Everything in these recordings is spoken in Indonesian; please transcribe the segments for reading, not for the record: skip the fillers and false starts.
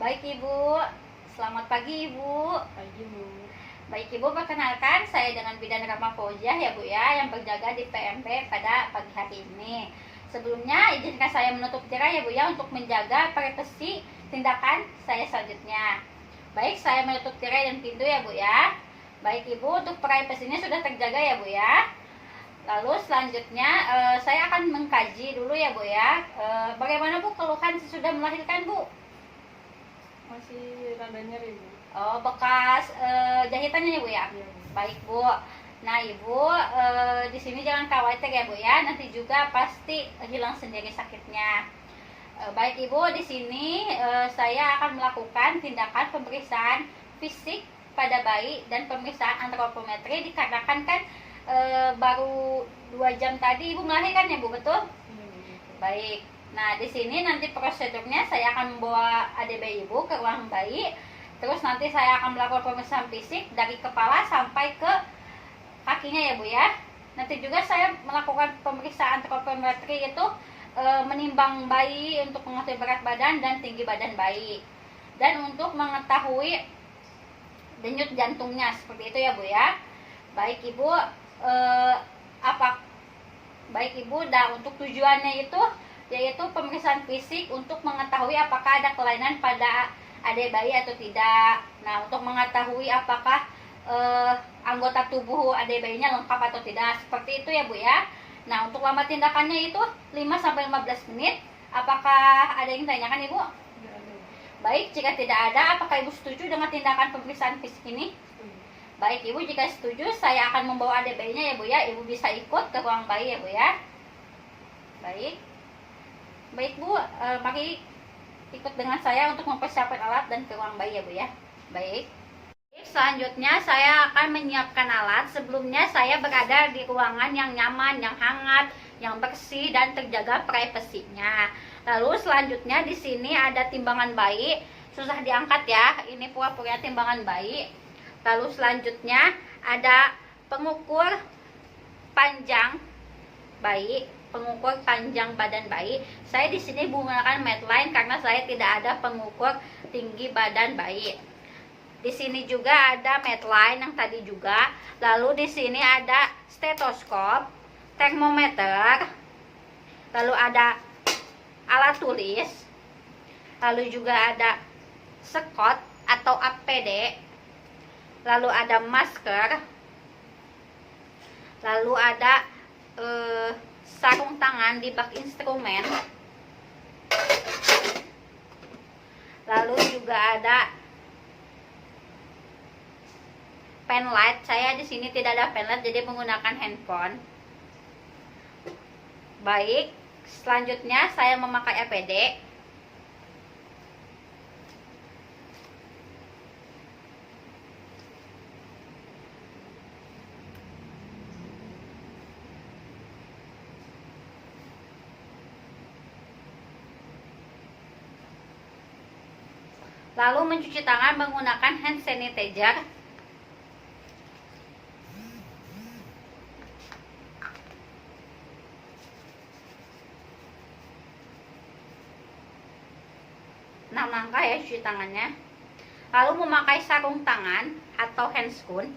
Baik Ibu, selamat pagi Ibu. Pagi Bu. Baik Ibu, perkenalkan saya dengan Bidan Rama Fauzia ya Bu ya, yang berjaga di PMP pada pagi hari ini. Sebelumnya izinkan saya menutup tirai ya Bu ya, untuk menjaga privasi tindakan saya selanjutnya. Baik, saya menutup tirai dan pintu ya Bu ya. Baik Ibu, untuk privasinya sudah terjaga ya Bu ya. Lalu selanjutnya saya akan mengkaji dulu ya Bu ya, bagaimana Bu keluhan sesudah melahirkan Bu? Masih rada nyeri Bu. Oh, bekas jahitannya ya Bu ya? Iya, Bu. Baik Bu. Nah Ibu, di sini jangan khawatir ya Bu ya, nanti juga pasti hilang sendiri sakitnya. Baik Ibu, di sini saya akan melakukan tindakan pemeriksaan fisik pada bayi dan pemeriksaan antropometri, dikarenakan kan baru 2 jam tadi Ibu melahirkan ya Bu, betul? Iya, Bu. Baik. Nah, di sini nanti prosedurnya saya akan membawa adik bayi Ibu ke ruang bayi. Terus nanti saya akan melakukan pemeriksaan fisik dari kepala sampai ke kakinya ya Bu ya. Nanti juga saya melakukan pemeriksaan antropometri, itu menimbang bayi untuk mengetahui berat badan dan tinggi badan bayi. Dan untuk mengetahui denyut jantungnya, seperti itu ya Bu ya. Baik Ibu, baik Ibu, dan untuk tujuannya itu yaitu pemeriksaan fisik untuk mengetahui apakah ada kelainan pada adik bayi atau tidak. Nah, untuk mengetahui apakah anggota tubuh adik bayinya lengkap atau tidak, seperti itu ya Bu ya. Nah, untuk lama tindakannya itu 5-15 menit. Apakah ada yang ditanyakan Ibu? Tidak ada. Baik, jika tidak ada, apakah Ibu setuju dengan tindakan pemeriksaan fisik ini? Baik Ibu, jika setuju saya akan membawa adik bayinya ya Bu ya. Ibu bisa ikut ke ruang bayi ya Bu ya. Baik Bu, mari ikut dengan saya untuk mempersiapkan alat dan ke ruang bayi ya Bu ya. Baik. Selanjutnya saya akan menyiapkan alat. Sebelumnya saya berada di ruangan yang nyaman, yang hangat, yang bersih dan terjaga privasinya. Lalu selanjutnya di sini ada timbangan bayi. Susah diangkat ya. Ini pura-pura timbangan bayi. Lalu selanjutnya ada pengukur panjang bayi, pengukur panjang badan bayi. Saya di sini menggunakan Medline karena saya tidak ada pengukur tinggi badan bayi. Di sini juga ada Medline yang tadi juga. Lalu di sini ada stetoskop, termometer, lalu ada alat tulis, lalu juga ada sekot atau APD, lalu ada masker, lalu ada sarung tangan di bak instrumen, lalu juga ada pen light. Saya di sini tidak ada pen light, jadi menggunakan handphone. Baik, selanjutnya saya memakai APD. Lalu mencuci tangan menggunakan hand sanitizer. Nah, langkah ya cuci tangannya. Lalu memakai sarung tangan atau handscoon.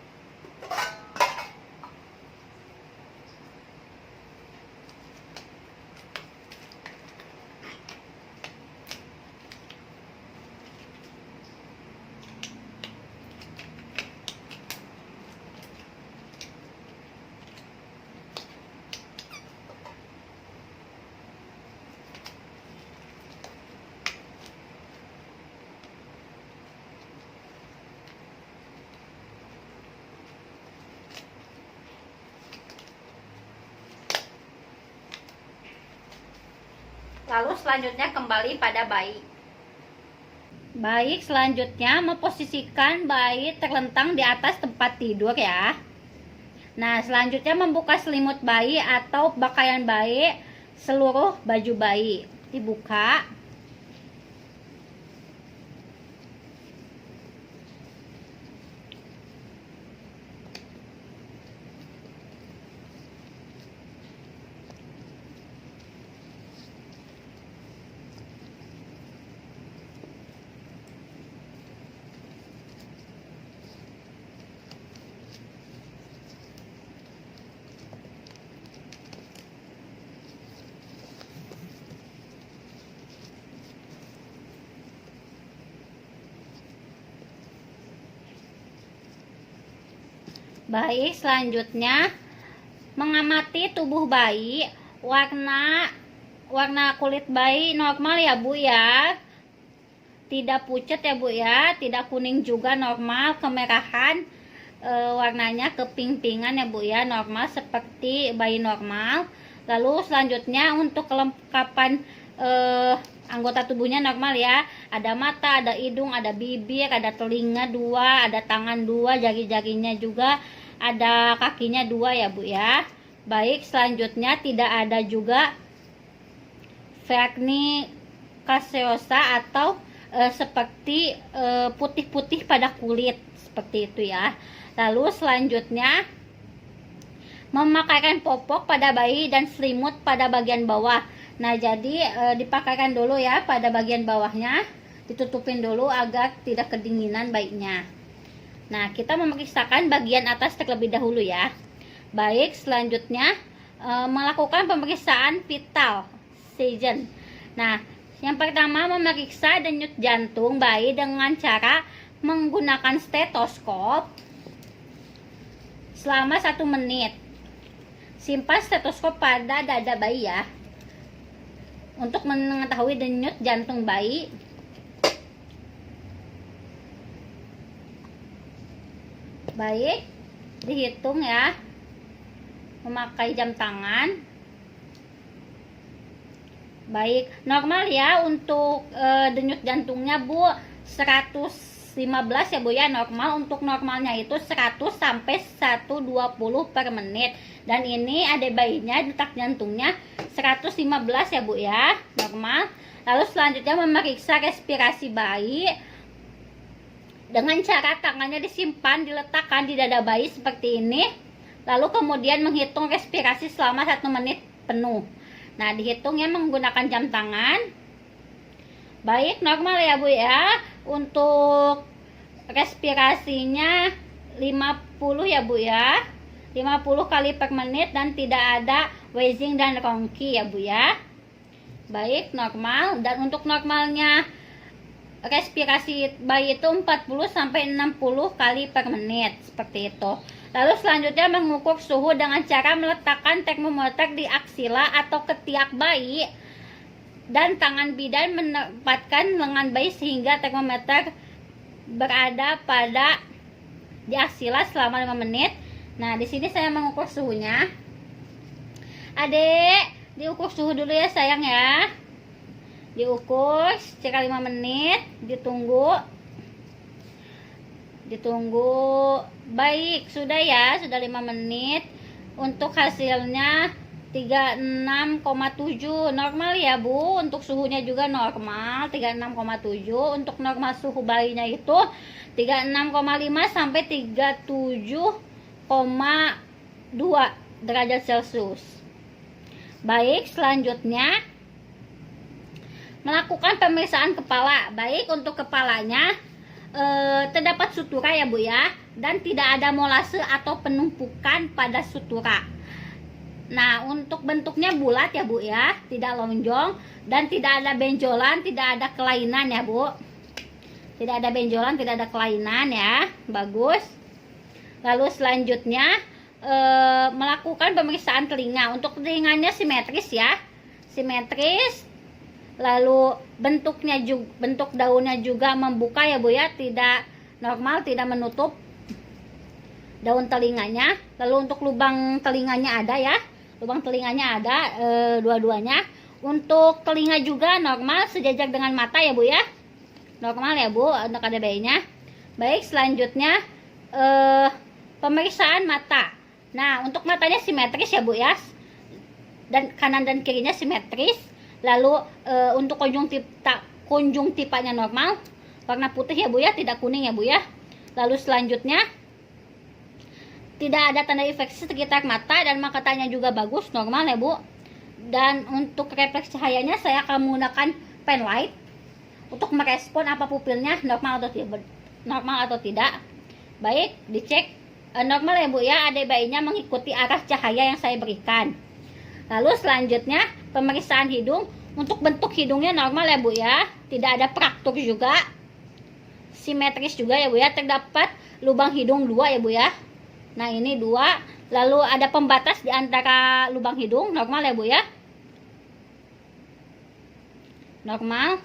Lalu selanjutnya kembali pada bayi. Baik, selanjutnya memposisikan bayi terlentang di atas tempat tidur ya. Nah, selanjutnya membuka selimut bayi atau pakaian bayi, seluruh baju bayi dibuka. Baik, selanjutnya mengamati tubuh bayi. Warna kulit bayi normal ya Bu ya, tidak pucat ya Bu ya, tidak kuning juga, normal. Kemerahan warnanya keping-pingan ya Bu ya, normal seperti bayi normal. Lalu selanjutnya untuk kelengkapan anggota tubuhnya normal ya, ada mata, ada hidung, ada bibir, ada telinga 2, ada tangan 2, jari-jarinya juga, ada kakinya 2 ya Bu ya. Baik, selanjutnya tidak ada juga vernis caseosa atau seperti putih-putih pada kulit seperti itu ya. Lalu selanjutnya memakaikan popok pada bayi dan selimut pada bagian bawah. Nah, jadi dipakaikan dulu ya pada bagian bawahnya, ditutupin dulu agar tidak kedinginan bayinya. Nah, kita memeriksakan bagian atas terlebih dahulu ya. Baik, selanjutnya melakukan pemeriksaan vital sign. Nah, yang pertama memeriksa denyut jantung bayi dengan cara menggunakan stetoskop selama 1 menit. Simpan stetoskop pada dada bayi ya, untuk mengetahui denyut jantung bayi. Baik, dihitung ya, memakai jam tangan. Baik, normal ya untuk denyut jantungnya Bu 115 ya Bu ya, normal. Untuk normalnya itu 100 sampai 120 per menit. Dan ini ada bayinya detak jantungnya 115 ya Bu ya, normal. Lalu selanjutnya memeriksa respirasi bayi dengan cara tangannya disimpan, diletakkan di dada bayi seperti ini. Lalu kemudian menghitung respirasi selama 1 menit penuh. Nah, dihitungnya menggunakan jam tangan. Baik, normal ya Bu ya. Untuk respirasinya 50 ya Bu ya, 50 kali per menit, dan tidak ada wheezing dan rongki ya Bu ya. Baik, normal. Dan untuk normalnya respirasi bayi itu 40 sampai 60 kali per menit seperti itu. Lalu selanjutnya mengukur suhu dengan cara meletakkan termometer di aksila atau ketiak bayi dan tangan bidan menempatkan lengan bayi sehingga termometer berada pada di aksila selama 5 menit. Nah, di sini saya mengukur suhunya. Adek, diukur suhu dulu ya sayang ya. Diukur sekitar 5 menit, ditunggu. Baik, sudah ya, sudah 5 menit. Untuk hasilnya 36,7, normal ya Bu. Untuk suhunya juga normal, 36,7. Untuk normal suhu bayinya itu 36,5 sampai 37,2 derajat Celcius. Baik, selanjutnya melakukan pemeriksaan kepala. Baik, untuk kepalanya terdapat sutura ya Bu ya, dan tidak ada molase atau penumpukan pada sutura. Nah, untuk bentuknya bulat ya Bu ya, tidak lonjong, dan tidak ada benjolan, tidak ada kelainan ya Bu. Tidak ada benjolan, tidak ada kelainan ya. Bagus. Lalu selanjutnya melakukan pemeriksaan telinga. Untuk telinganya simetris ya, simetris. Lalu bentuknya juga, bentuk daunnya juga membuka ya Bu ya, tidak normal, tidak menutup daun telinganya. Lalu untuk lubang telinganya ada ya, lubang telinganya ada dua-duanya. Untuk telinga juga normal, sejajar dengan mata ya Bu ya, normal ya Bu untuk ada bayinya. Baik, selanjutnya pemeriksaan mata. Nah, untuk matanya simetris ya Bu ya, dan kanan dan kirinya simetris. Lalu untuk konjungtivanya normal, warna putih ya Bu ya, tidak kuning ya Bu ya. Lalu selanjutnya tidak ada tanda infeksi sekitar mata, dan mahkotanya juga bagus, normal ya Bu. Dan untuk refleks cahayanya saya akan menggunakan pen light untuk merespon apa pupilnya normal atau tidak. Baik, dicek normal ya Bu ya, ada bayinya mengikuti arah cahaya yang saya berikan. Lalu selanjutnya pemeriksaan hidung. Untuk bentuk hidungnya normal ya Bu ya, tidak ada fraktur juga, simetris juga ya Bu ya. Terdapat lubang hidung 2 ya Bu ya. Nah, ini 2. Lalu ada pembatas di antara lubang hidung, normal ya Bu ya. Normal.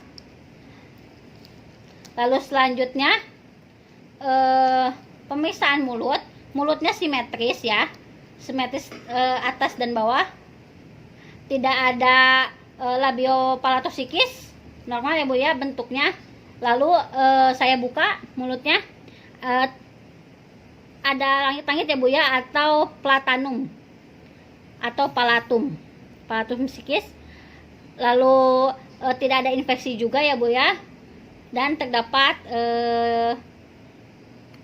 Lalu selanjutnya pemisahan mulut. Mulutnya simetris ya. Simetris atas dan bawah. Tidak ada labiopalatosikis. Normal ya Bu ya bentuknya. Lalu saya buka mulutnya. Ada langit-langit ya Bu ya, atau platanum atau palatum psikis. Lalu tidak ada infeksi juga ya Bu ya, dan terdapat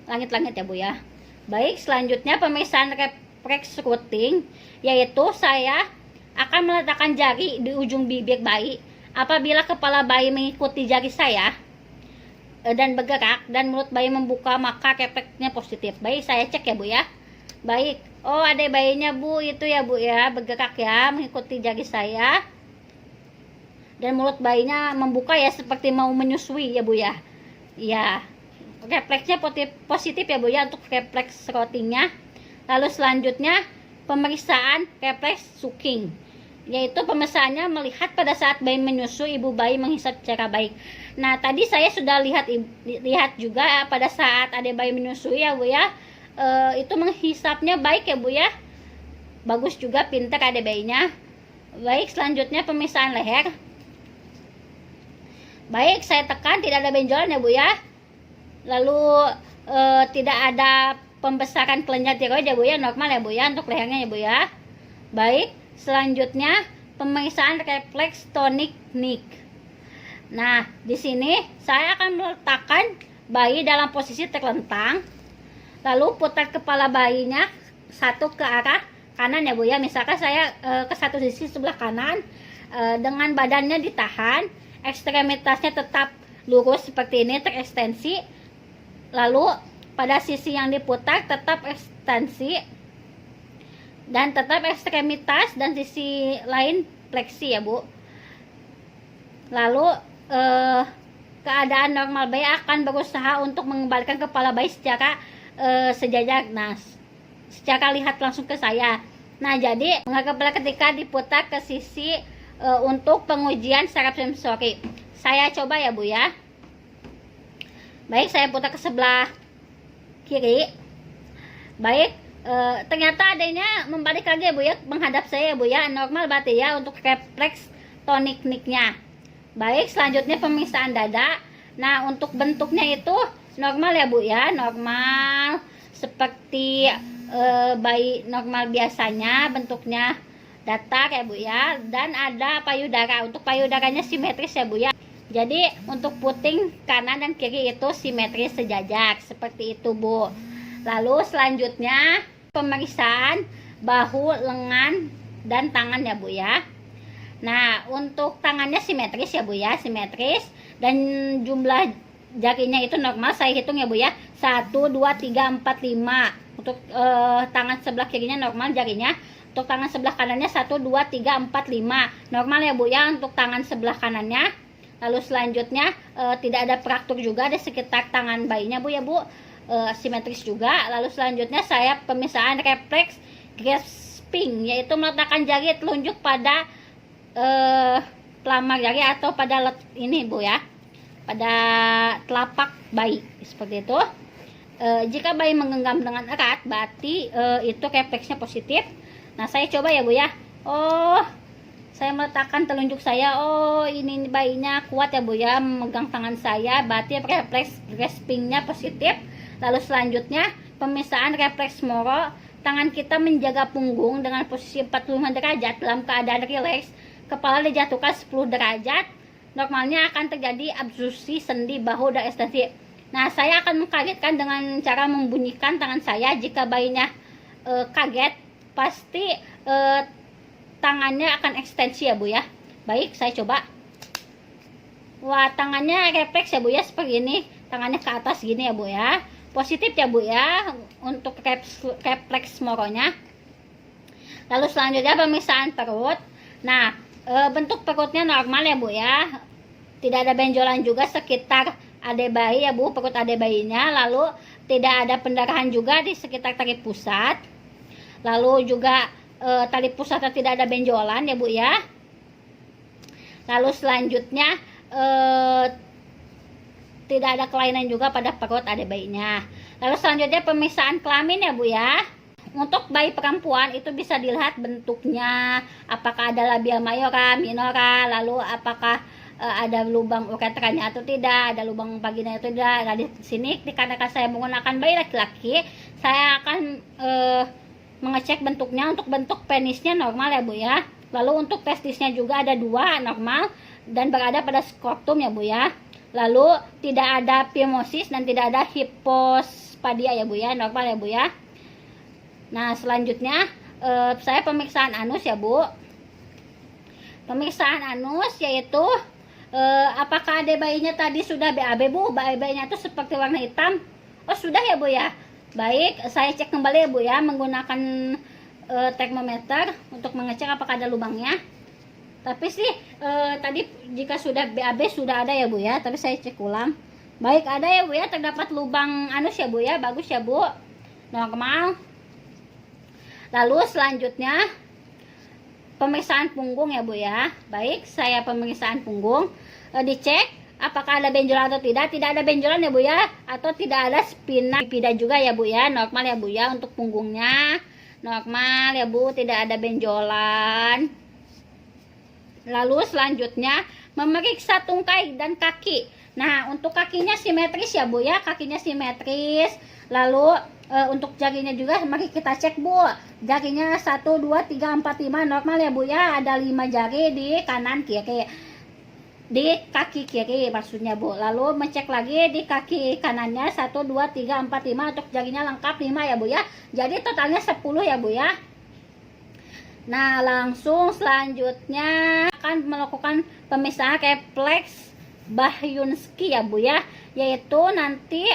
langit-langit ya Bu ya. Baik, selanjutnya pemisahan refleks routing, yaitu saya akan meletakkan jari di ujung bibir bayi. Apabila kepala bayi mengikuti jari saya dan bergerak dan mulut bayi membuka, maka refleksnya positif. Baik, saya cek ya Bu ya. Baik, oh ada bayinya Bu, itu ya Bu ya, bergerak ya, mengikuti jari saya. Dan mulut bayinya membuka ya, seperti mau menyusui ya Bu ya. Ya, refleksnya positif ya Bu ya untuk refleks routingnya. Lalu selanjutnya pemeriksaan refleks sucking, yaitu pemeriksaannya melihat pada saat bayi menyusui, ibu bayi menghisap secara baik. Nah, tadi saya sudah lihat juga pada saat ada bayi menyusui ya Bu ya, itu menghisapnya baik ya Bu ya, bagus juga, pintar ada bayinya. Baik, selanjutnya pemisahan leher. Baik, saya tekan tidak ada benjolan ya Bu ya. Lalu tidak ada pembesaran kelenjar tiroid ya Bu ya, normal ya Bu ya untuk lehernya ya Bu ya. Baik, selanjutnya pemeriksaan refleks tonic neck. Nah, di sini saya akan meletakkan bayi dalam posisi terlentang, lalu putar kepala bayinya satu ke arah kanan ya Bu ya. Misalkan saya ke satu sisi sebelah kanan, dengan badannya ditahan, ekstremitasnya tetap lurus seperti ini, terekstensi. Lalu pada sisi yang diputar tetap ekstensi, dan tetap ekstremitas dan sisi lain fleksi ya Bu. Lalu keadaan normal bayi akan berusaha untuk mengembalikan kepala bayi secara sejajar. Nah, secara lihat langsung ke saya. Nah, jadi kepala ketika diputar ke sisi untuk pengujian saraf sensori. Saya coba ya Bu ya. Baik, saya putar ke sebelah kiri. Baik, ternyata adanya membalik lagi ya Bu ya, menghadap saya ya Bu ya, normal berarti ya untuk refleks tonic neck-nya. Baik, selanjutnya pemisahan dada. Nah, untuk bentuknya itu normal ya Bu ya, normal seperti bayi normal biasanya, bentuknya datar ya Bu ya, dan ada payudara. Untuk payudaranya simetris ya Bu ya. Jadi untuk puting kanan dan kiri itu simetris sejajar seperti itu Bu. Lalu selanjutnya pemeriksaan bahu, lengan, dan tangan ya Bu ya. Nah, untuk tangannya simetris ya Bu ya, simetris, dan jumlah jarinya itu normal. Saya hitung ya Bu ya, 1, 2, 3, 4, 5. Untuk tangan sebelah kirinya normal jarinya. Untuk tangan sebelah kanannya 1, 2, 3, 4, 5. Normal ya Bu ya untuk tangan sebelah kanannya. Lalu selanjutnya tidak ada fraktur juga di sekitar tangan bayinya Bu ya Bu, simetris juga. Lalu selanjutnya saya pemisahan refleks grasping, yaitu meletakkan jari telunjuk pada pelamar jari atau pada ini Bu ya, pada telapak bayi seperti itu. Jika bayi menggenggam dengan erat, berarti itu refleksnya positif. Nah, saya coba ya Bu ya. Oh, saya meletakkan telunjuk saya. Oh, ini bayinya kuat ya Bu ya, memegang tangan saya, berarti refleks graspingnya positif. Lalu selanjutnya pemisahan refleks moro. Tangan kita menjaga punggung dengan posisi 45 derajat dalam keadaan rileks. Kepala dijatuhkan 10 derajat. Normalnya akan terjadi abduksi sendi bahu dan ekstensi. Nah, saya akan mengkagetkan dengan cara membunyikan tangan saya. Jika bayinya kaget, pasti tangannya akan ekstensi ya Bu ya. Baik, saya coba. Wah, tangannya refleks ya Bu ya, seperti ini. Tangannya ke atas gini ya Bu ya. Positif ya Bu ya untuk refleks moronya. Lalu selanjutnya pemisahan perut. Nah, bentuk perutnya normal ya Bu ya, tidak ada benjolan juga sekitar ade bayi ya Bu, perut ade bayinya. Lalu tidak ada pendarahan juga di sekitar tali pusat. Lalu juga tali pusatnya tidak ada benjolan ya Bu ya. Lalu selanjutnya tidak ada kelainan juga pada perut ade bayinya. Lalu selanjutnya pemisahan kelamin ya Bu ya. Untuk bayi perempuan itu bisa dilihat bentuknya, apakah ada labia mayora, minora, lalu apakah ada lubang uretranya atau tidak, ada lubang vagina atau tidak. Nah, di sini dikarenakan saya menggunakan bayi laki-laki, saya akan mengecek bentuknya. Untuk bentuk penisnya normal ya Bu ya. Lalu untuk testisnya juga ada 2 normal dan berada pada skrotum ya Bu ya. Lalu tidak ada phimosis dan tidak ada hipospadia ya Bu ya, normal ya Bu ya. Nah selanjutnya saya pemeriksaan anus ya Bu. Pemeriksaan anus yaitu apakah ade bayinya tadi sudah BAB Bu? Bayinya itu seperti warna hitam. Oh sudah ya Bu ya. Baik, saya cek kembali ya Bu ya menggunakan termometer untuk mengecek apakah ada lubangnya. Tapi sih tadi jika sudah BAB sudah ada ya Bu ya. Tapi saya cek ulang. Baik, ada ya Bu ya, terdapat lubang anus ya Bu ya. Bagus ya Bu, normal. Lalu selanjutnya pemeriksaan punggung ya Bu ya. Baik, saya pemeriksaan punggung. Dicek apakah ada benjolan atau tidak. Tidak ada benjolan ya Bu ya, atau tidak ada spina bifida juga ya Bu ya. Normal ya Bu ya untuk punggungnya. Normal ya Bu, tidak ada benjolan. Lalu selanjutnya memeriksa tungkai dan kaki. Nah, untuk kakinya simetris ya Bu ya, kakinya simetris. Lalu untuk jarinya juga mari kita cek Bu. Jarinya 1 2 3 4 5 normal ya Bu ya. Ada 5 jari di kanan kiri. Di kaki kiri maksudnya Bu. Lalu mencek lagi di kaki kanannya 1 2 3 4 5 untuk jarinya lengkap 5 ya Bu ya. Jadi totalnya 10 ya Bu ya. Nah, langsung selanjutnya akan melakukan pemisahan refleks Bahyunsky ya Bu ya. Yaitu nanti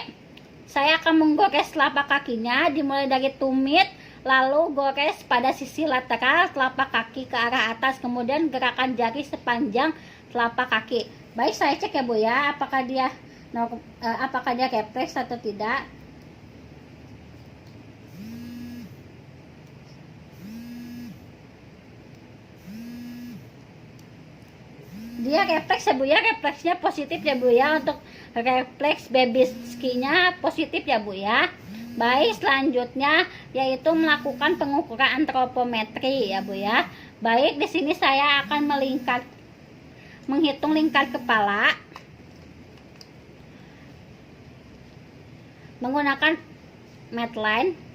saya akan menggores telapak kakinya dimulai dari tumit, lalu gores pada sisi lateral telapak kaki ke arah atas, kemudian gerakan jari sepanjang telapak kaki. Baik, saya cek ya Bu ya, apakah dia refleks atau tidak. Dia refleks ya Bu ya, refleksnya positif ya Bu ya. Untuk refleks Babinski-nya positif ya Bu ya. Baik, selanjutnya yaitu melakukan pengukuran antropometri ya Bu ya. Baik, di sini saya akan menghitung lingkar kepala menggunakan Medline.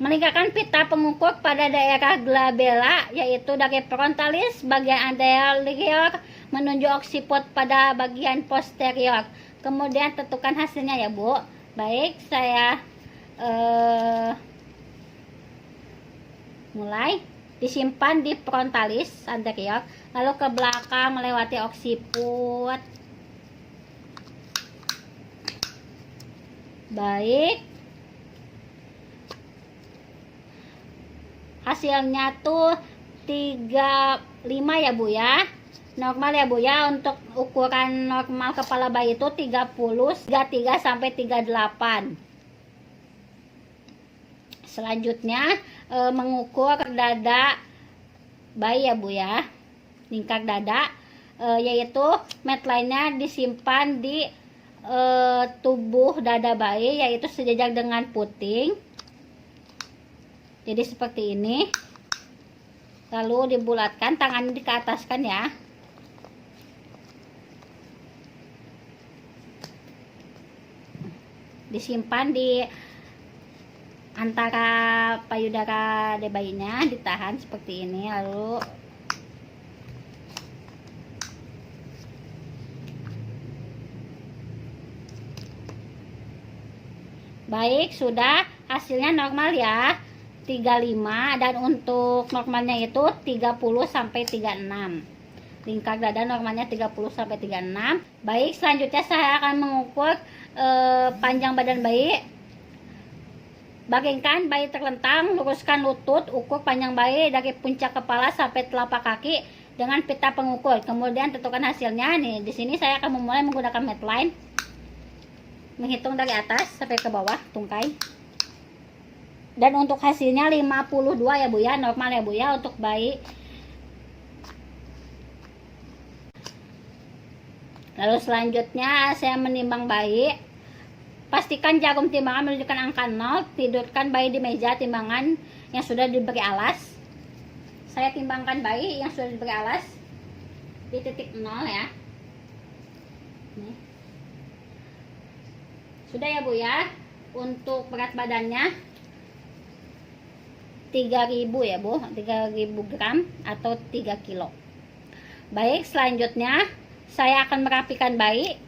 Meningkatkan pita pengukur pada daerah glabella yaitu dari frontalis bagian anterior menuju occiput pada bagian posterior. Kemudian tentukan hasilnya ya Bu. Baik, saya mulai. Disimpan di frontalis anterior, lalu ke belakang melewati occiput. Baik, hasilnya tuh 35 ya Bu ya. Normal ya Bu ya. Untuk ukuran normal kepala bayi itu 33 sampai 38. Selanjutnya mengukur dada bayi ya Bu ya. Lingkar dada yaitu Medline-nya disimpan di tubuh dada bayi yaitu sejajar dengan puting. Jadi seperti ini. Lalu dibulatkan, tangannya dikeataskan ya. Disimpan di antara payudara bayinya, ditahan seperti ini. Lalu baik, sudah, hasilnya normal ya, 35, dan untuk normalnya itu 30 sampai 36. Lingkar dada normalnya 30 sampai 36. Baik, selanjutnya saya akan mengukur panjang badan bayi. Bagikan bayi terlentang, luruskan lutut, ukur panjang bayi dari puncak kepala sampai telapak kaki dengan pita pengukur. Kemudian tentukan hasilnya. Nih, di sini saya akan memulai menggunakan Medline. menghitung dari atas sampai ke bawah tungkai. Dan untuk hasilnya 52 ya Bu ya, normal ya Bu ya untuk bayi. Lalu selanjutnya saya menimbang bayi. Pastikan jarum timbangan menunjukkan angka 0. Tidurkan bayi di meja timbangan yang sudah diberi alas. Saya timbangkan bayi yang sudah diberi alas di titik 0 ya. Nih. Sudah ya Bu ya. Untuk berat badannya 3000 ya Bu, 3000 gram atau 3 kilo. Baik, selanjutnya saya akan merapikan bayi.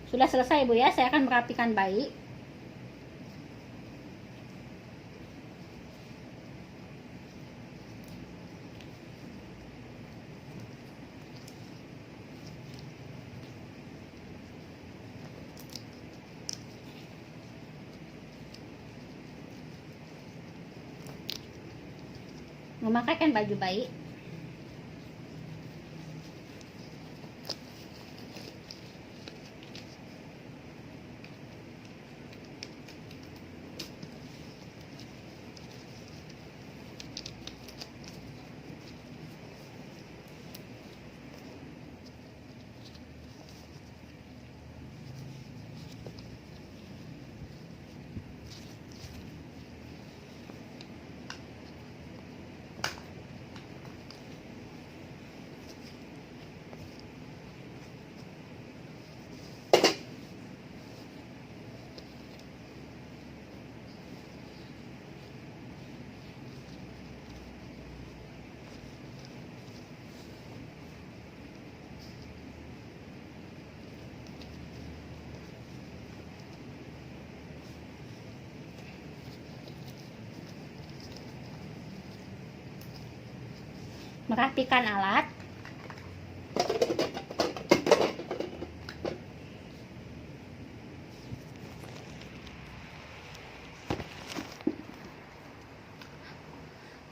Sudah selesai Bu ya, saya akan merapikan bayi. Memakaikan baju bayi. Merapikan alat.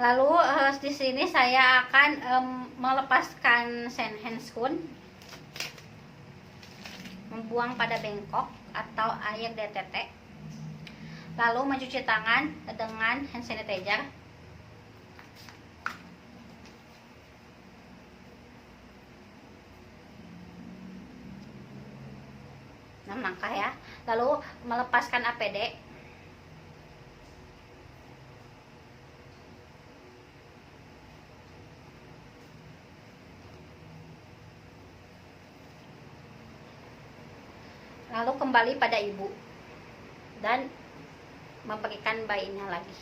Lalu di sini saya akan melepaskan handscoon, membuang pada bengkok atau air DTT, lalu mencuci tangan dengan hand sanitizer. 6 langkah ya. Lalu melepaskan APD. Lalu kembali pada ibu dan memberikan bayinya lagi.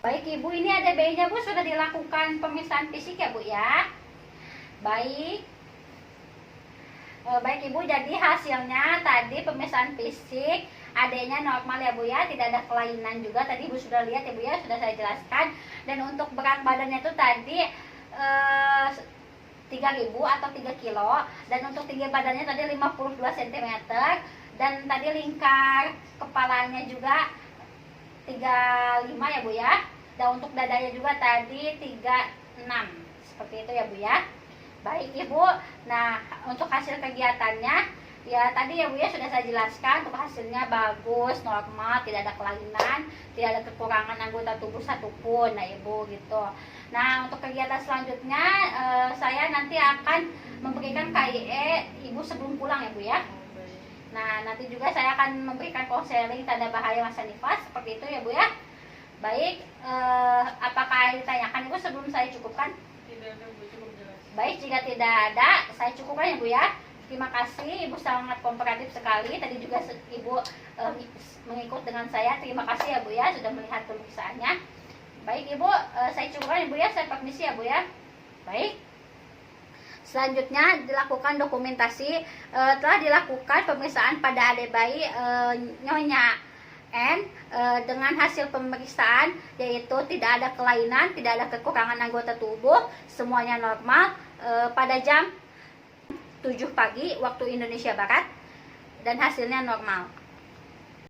Baik Ibu, ini ada bayinya Bu, sudah dilakukan pemisahan fisik ya Bu ya. Baik. Baik Ibu, jadi hasilnya tadi pemisahan fisik, adanya normal ya Bu ya, tidak ada kelainan juga. Tadi Ibu sudah lihat ya Bu ya, sudah saya jelaskan. Dan untuk berat badannya itu tadi 3000 atau 3 kilo. Dan untuk tinggi badannya tadi 52 cm. Dan tadi lingkar kepalanya juga 35 ya Bu ya. Dan untuk dadanya juga tadi 36. Seperti itu ya Bu ya. Baik Ibu, nah untuk hasil kegiatannya ya tadi ya Bu ya sudah saya jelaskan. Untuk hasilnya bagus, normal, tidak ada kelainan, tidak ada kekurangan anggota tubuh satupun. Nah Ibu gitu. Nah untuk kegiatan selanjutnya saya nanti akan memberikan KIE Ibu sebelum pulang ya Bu ya. Nah nanti juga saya akan memberikan konseling tanda bahaya masa nifas, seperti itu ya Bu ya. Baik, apakah yang ditanyakan Ibu sebelum saya cukupkan? Tidak ada Bu, cukup jelas. Baik, jika tidak ada, saya cukupkan ya Bu ya. Terima kasih, Ibu sangat kooperatif sekali. Tadi juga Ibu mengikut dengan saya. Terima kasih ya Bu ya, sudah melihat pemeriksaannya. Baik Ibu, saya cukupkan ya Bu ya, saya permisi ya Bu ya. Baik. Selanjutnya dilakukan dokumentasi. Telah dilakukan pemeriksaan pada adik bayi Nyonya N dengan hasil pemeriksaan yaitu tidak ada kelainan, tidak ada kekurangan anggota tubuh, semuanya normal pada jam 7 pagi waktu Indonesia Barat dan hasilnya normal.